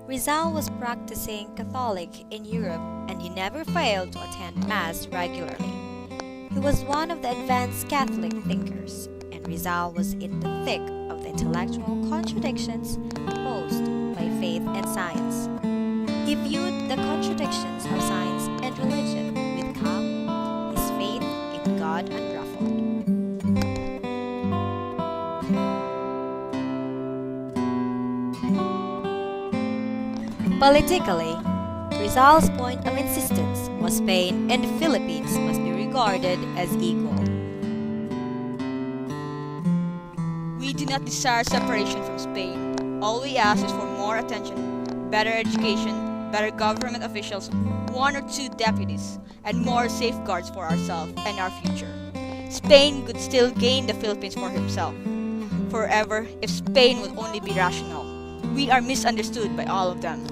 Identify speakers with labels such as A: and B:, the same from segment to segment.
A: Rizal was practicing Catholic in Europe and he never failed to attend Mass regularly. He was one of the advanced Catholic thinkers, and Rizal was in the thick of the intellectual contradictions posed by faith and science. He viewed the contradictions of science and religion with calm, his faith in God unruffled. Politically, Rizal's point of insistence was Spain and the Philippines must be regarded as equal.
B: We do not desire separation from Spain. All we ask is for more attention, better education, better government officials, one or two deputies, and more safeguards for ourselves and our future. Spain could still gain the Philippines for himself forever if Spain would only be rational. We are misunderstood by all of them.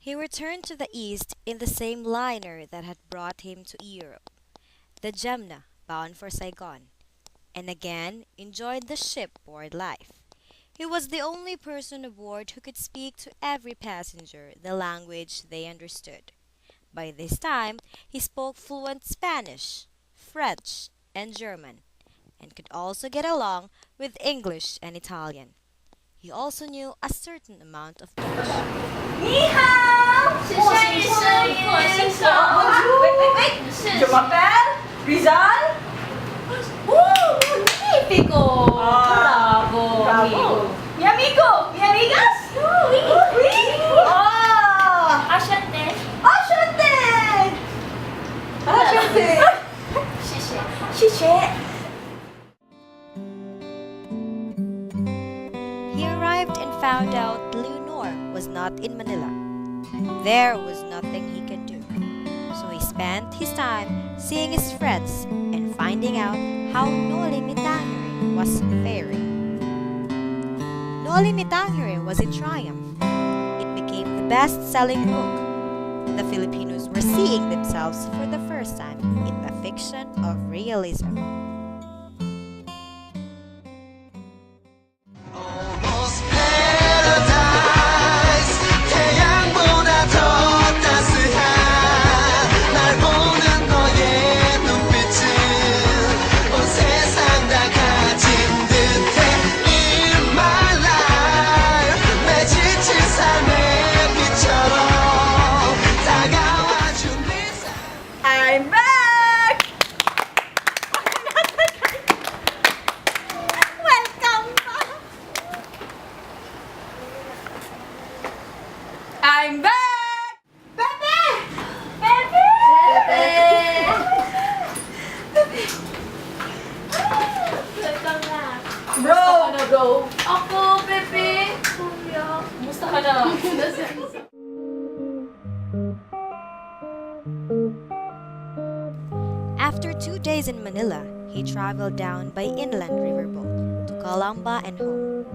A: He returned to the east in the same liner that had brought him to Europe, the Gemna, bound for Saigon, and again enjoyed the shipboard life. He was the only person aboard who could speak to every passenger the language they understood. By this time, he spoke fluent Spanish, French, and German, and could also get along with English and Italian. He also knew a certain amount of Dutch.
C: 你好，谢谢你声音，我欣赏。Wait, Rizal? Magnifico! Bravo, amigo. Mi amigo, mi amigas? Oui, oui. Oh! Enchanté. Enchanté. Enchanté. 谢谢。
A: He arrived and found out Leonor was not in Manila. There was nothing he could do. So he spent his time seeing his friends and finding out how Noli was faring. Noli was a triumph. It became the best-selling book. The Filipinos were seeing themselves for the first time in the fiction of realism.
D: Almost paradise 태양보다 더 따스한 날 보는 너의 눈빛은 온 세상 다 가진 듯해 In my life 내 지친 삶의 빛처럼 다가와준 네 삶
C: I'm back! Welcome back! I'm back! Pepe! Pepe! Pepe! Welcome back! Bro! Bro? Ako, Pepe! Kuya! Kumusta ka na?
A: After 2 days in Manila, he traveled down by inland riverboat to Calamba and home.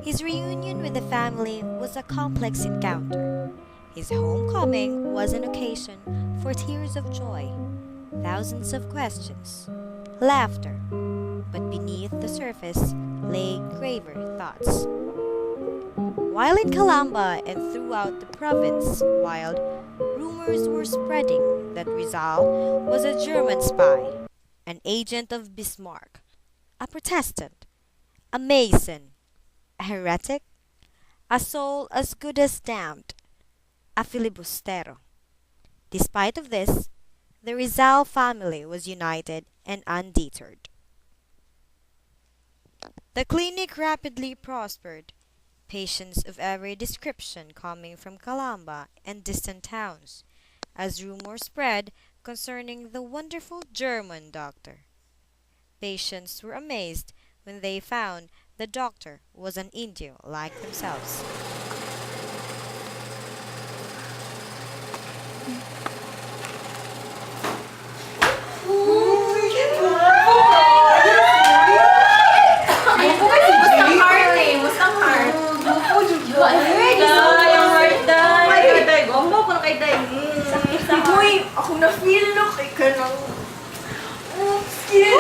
A: His reunion with the family was a complex encounter. His homecoming was an occasion for tears of joy, thousands of questions, laughter, but beneath the surface lay graver thoughts. While in Calamba and throughout the province, rumors were spreading that Rizal was a German spy. an agent of Bismarck, a Protestant, a Mason, a heretic, a soul as good as damned, a filibustero. Despite of this, the Rizal family was united and undeterred. The clinic rapidly prospered, patients of every description coming from Calamba and distant towns, as rumors spread concerning the wonderful German doctor. Patients were amazed when they found the doctor was an Indio like themselves.
C: Ako na-feel no kay ka ng... Skin!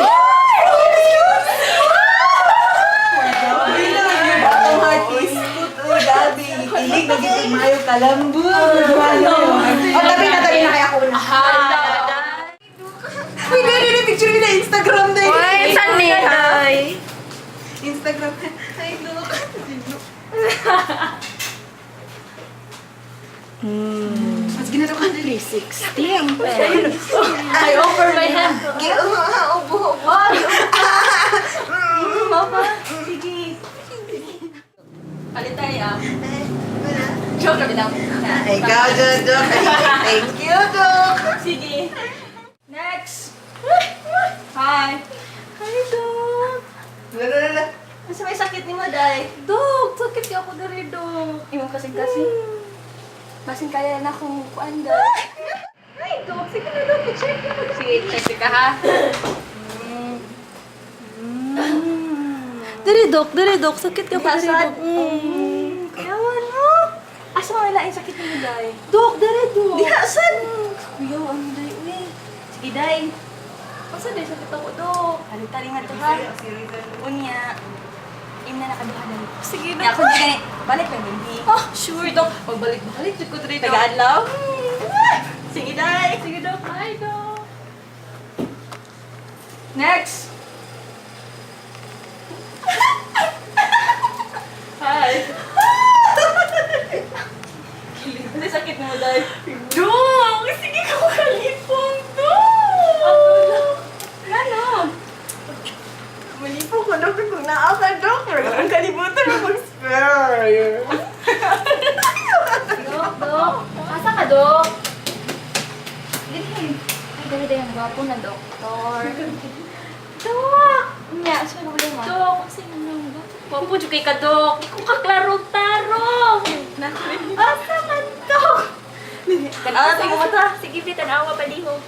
C: Batang artist. Gabi. Ilig na gito mayo kalambo. Tabi na kaya ko na. Uy, gano'n yung picture na Instagram na yun.
E: Uy, saan ni? Hi.
C: Instagram na. Ay, look. Mas ginagawa ka na 360 ang pera.
E: I offer my hand.
C: Ubo.
E: Mama, sige. Palit tayo ah. Joke lang.
C: Ikaw, Jojo. Thank you, Doc.
E: Sige. Next. Hi. Hi, Dok.
C: Lala.
E: Masa may sakit ni Maday? Dok, sakit ka ako na rin, Dok. Imong kasing-kasing. Masin kaya na akong kuanda. Ay, Dok. Sige na, Dok. I-check na. Sige, check ka ha. Dere, Dok. Sakit ka pa rin, Dok. Kaya ano? Asa mo nila yung sakit ni Maday? Dok, Dok.
C: Di asan?
E: Kuya, ano day, uwi? Sige, day. Asa day, sakit ako, Dok. Halita nga ito, ha? Unya. Im na nakaduhanan. Sige, Dok. Ako di gani. Balik lang, hindi.
C: Oh, sure, Doc. Pagbalik-balik, jud ko dito.
E: Taga-adlaw? Sige, day. Sige, Dok. Hi, Dok. Next. Hi. Kasi sakit mo, day.
C: Dok! Sige ko kalipong, Dok!
E: Ano?
C: Malipong ko, Dok. Kung naa ka, Dok. Ang kalimutan mo mag-spare.
E: Dok. Asa ka, Dok? Ay, dali ang gwapo na doktor. Dok! Nga, asa na ulit mo? Dok, kasi nang gwapo dyan kay ka, Dok. Ikaw kaklarong-tarong. Asa man, Dok? Sige mo ta. Sige, tanawa paliho.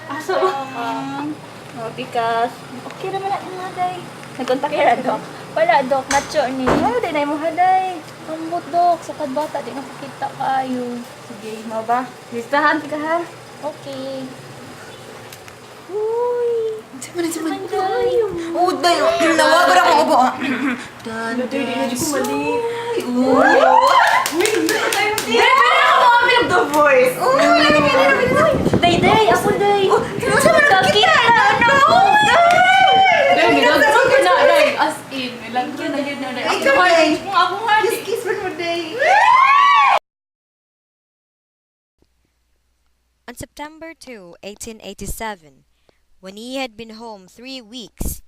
E: Asa mo? Because, okay naman natin mga day. Nagkontak ka Dok? Wala, Dok. Nacho ni. Ano din na mo haday? Ambot, Dok. Sa kadbata, di nakakita kayo. Sige, mo ba? Listahan ka ha? Okay. Uy.
C: Saman.
E: Day.
C: Oh, dayo. Nawagan ako ubo. Daday, di na ko mali. Uy! The voice.
E: Day, ako day. Kakita na, ano?
F: Day, nilagyan ko na, Day. As in, nilagyan na yun na, Day.
C: Ikaw, Day.
F: Ako nga, Day.
C: Kiss mo, Day.
A: On September 2, 1887, when he had been home 3 weeks,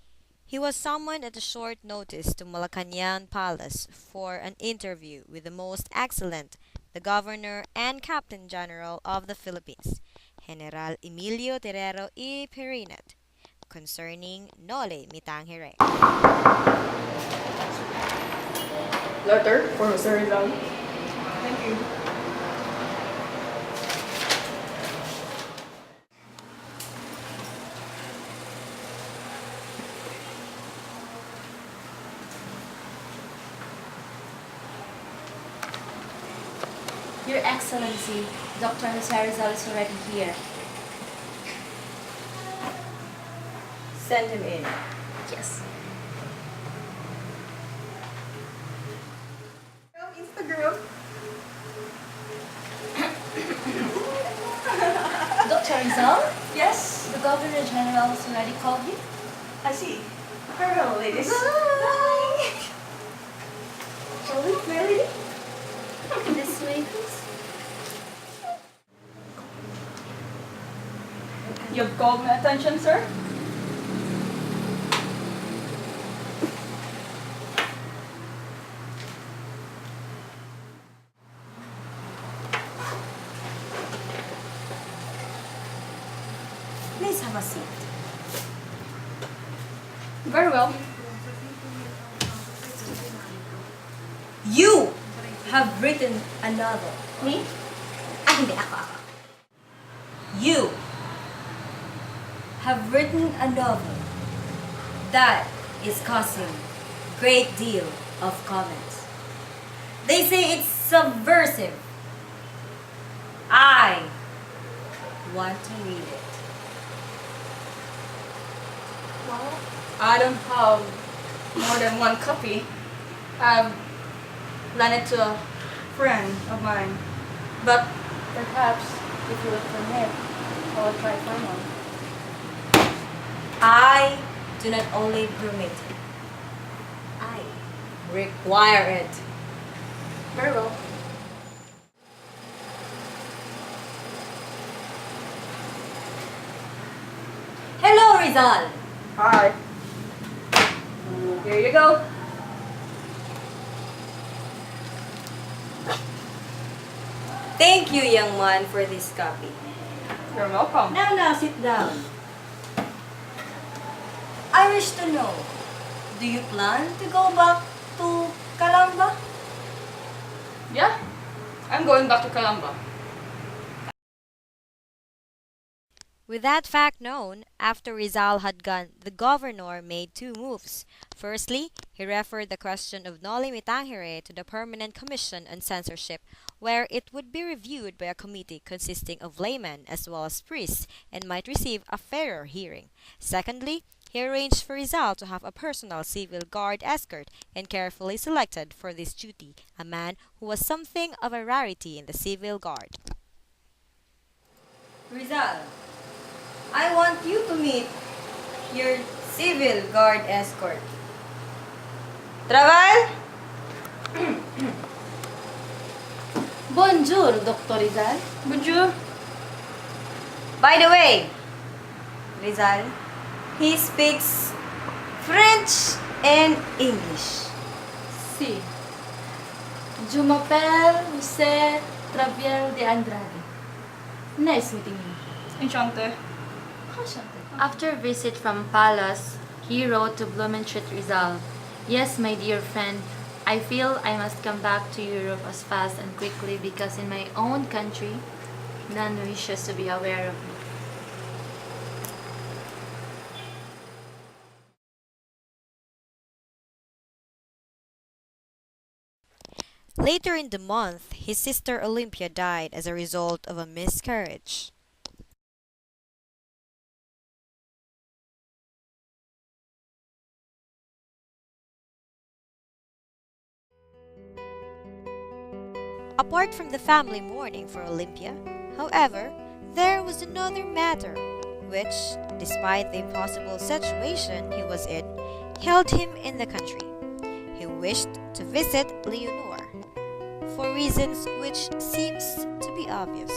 A: he was summoned at a short notice to Malacañang Palace for an interview with the most excellent, the Governor and Captain General of the Philippines, General Emilio Terrero y Perinet, concerning Noli mi Tangere.
F: Letter for Sir Rizal. Thank you.
E: Your Excellency, Dr. Jose Rizal is already here.
A: Send him in.
E: Yes.
C: Instagram.
E: Dr. Rizal?
B: Yes,
E: The Governor General's already called you?
B: I see. Farewell, ladies.
E: Bye!
B: Shall we, my lady?
E: This way, please.
B: You've called my attention, sir?
C: Please have a seat.
B: Very well.
C: You have written a novel.
B: Me?
C: Hindi, ako. You have written a novel that is causing great deal of comments. They say it's subversive. I want to read it.
B: Well, I don't have more than one copy. I've lent it to a friend of mine. But perhaps, if you would permit, I will try for one.
C: I do not only permit it, I require it.
B: Very well.
C: Hello, Rizal!
B: Hi. Here you go.
C: Thank you, young man, for this copy.
B: You're welcome.
C: Now, sit down. I wish to know, do you plan to go back to Calamba?
B: Yeah, I'm going back to Calamba.
A: With that fact known, after Rizal had gone, the governor made two moves. Firstly, he referred the question of Noli Tangere to the Permanent Commission on Censorship, where it would be reviewed by a committee consisting of laymen as well as priests and might receive a fairer hearing. Secondly, he arranged for Rizal to have a personal civil guard escort and carefully selected for this duty a man who was something of a rarity in the civil guard.
C: Rizal, I want you to meet your civil guard escort. Travel!
F: Bonjour, Dr. Rizal.
B: Bonjour.
C: By the way, Rizal, he speaks French and English.
F: Si. Je m'appelle Jose Traviel de Andrade. Nice meeting you.
B: Enchanté.
F: After visit from Palace, he wrote to Blumentritt Rizal. Yes, my dear friend, I feel I must come back to Europe as fast and quickly because in my own country, none wishes to be aware of me.
A: Later in the month, his sister Olympia died as a result of a miscarriage. Apart from the family mourning for Olympia, however, there was another matter, which, despite the impossible situation he was in, held him in the country. He wished to visit Leonor, for reasons which seems to be obvious.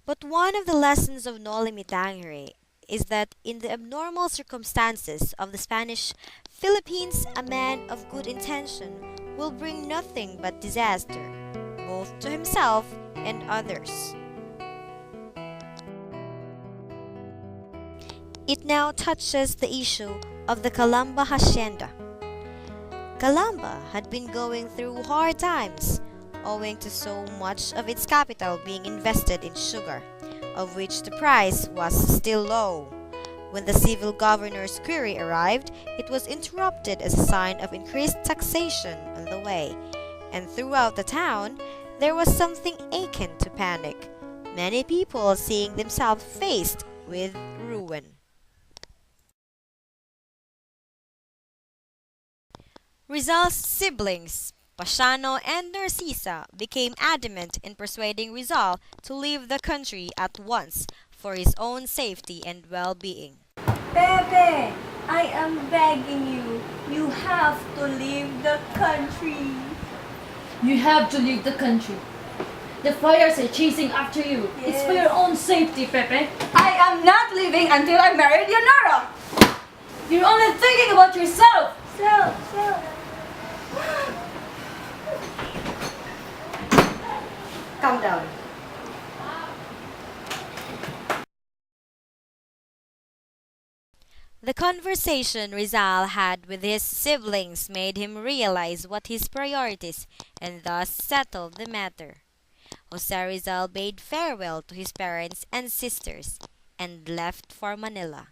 A: But one of the lessons of Noli Me Tangere is that in the abnormal circumstances of the Spanish Philippines, a man of good intention will bring nothing but disaster, both to himself and others. It now touches the issue of the Calamba hacienda. Calamba had been going through hard times, owing to so much of its capital being invested in sugar, of which the price was still low. When the civil governor's query arrived, it was interrupted as a sign of increased taxation on the way, and throughout the town there was something akin to panic, many people seeing themselves faced with ruin. Rizal's siblings, Pasiano and Narcisa became adamant in persuading Rizal to leave the country at once for his own safety and well-being.
G: Pepe, I am begging you. You have to leave the country.
H: You have to leave the country. The fires are chasing after you. It's for
G: Yes.
H: your own safety, Pepe.
G: I am not leaving until I marry Leonora.
H: You're only thinking about yourself.
G: So. Calm down.
A: The conversation Rizal had with his siblings made him realize what his priorities and thus settled the matter. Jose Rizal bade farewell to his parents and sisters and left for Manila.